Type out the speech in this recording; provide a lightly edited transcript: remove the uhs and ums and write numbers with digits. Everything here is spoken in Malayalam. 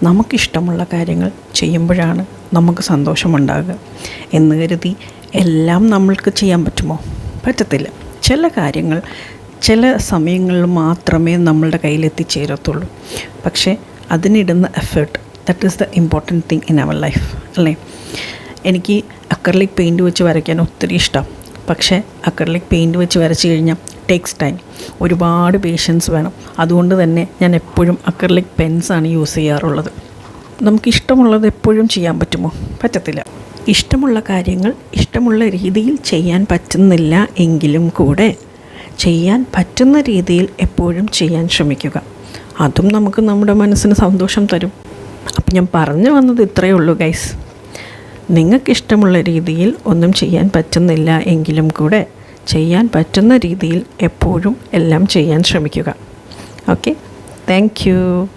നമുക്കിഷ്ടമുള്ള കാര്യങ്ങൾ ചെയ്യുമ്പോഴാണ് നമുക്ക് സന്തോഷമുണ്ടാകുക എന്ന് കരുതി എല്ലാം നമ്മൾക്ക് ചെയ്യാൻ പറ്റുമോ? പറ്റത്തില്ല. ചില കാര്യങ്ങൾ ചില സമയങ്ങളിൽ മാത്രമേ നമ്മളുടെ കയ്യിലെത്തിച്ചേരത്തുള്ളൂ. പക്ഷേ അതിനിടുന്ന effort, that is the important thing in our life, അല്ലേ? എനിക്ക് അക്രിലിക് പെയിൻറ്റ് വെച്ച് വരയ്ക്കാൻ ഒത്തിരി ഇഷ്ടം. പക്ഷേ അക്രിലിക് പെയിൻറ്റ് വെച്ച് വരച്ച് കഴിഞ്ഞാൽ ടേക്സ് ടൈം, ഒരുപാട് പേഷ്യൻസ് വേണം. അതുകൊണ്ട് തന്നെ ഞാൻ എപ്പോഴും അക്രിലിക് പെൻസാണ് യൂസ് ചെയ്യാറുള്ളത്. നമുക്കിഷ്ടമുള്ളത് എപ്പോഴും ചെയ്യാൻ പറ്റുമോ? പറ്റത്തില്ല. ഇഷ്ടമുള്ള കാര്യങ്ങൾ ഇഷ്ടമുള്ള രീതിയിൽ ചെയ്യാൻ പറ്റുന്നില്ല എങ്കിലും കൂടെ ചെയ്യാൻ പറ്റുന്ന രീതിയിൽ എപ്പോഴും ചെയ്യാൻ ശ്രമിക്കുക. അതും നമുക്ക് നമ്മുടെ മനസ്സിന് സന്തോഷം തരും. അപ്പം ഞാൻ പറഞ്ഞു വന്നത് ഇത്രയേ ഉള്ളൂ ഗൈസ്. നിങ്ങൾക്കിഷ്ടമുള്ള രീതിയിൽ ഒന്നും ചെയ്യാൻ പറ്റുന്നില്ല എങ്കിലും കൂടെ ചെയ്യാൻ പറ്റുന്ന രീതിയിൽ എപ്പോഴും എല്ലാം ചെയ്യാൻ ശ്രമിക്കുക. Okay, thank you.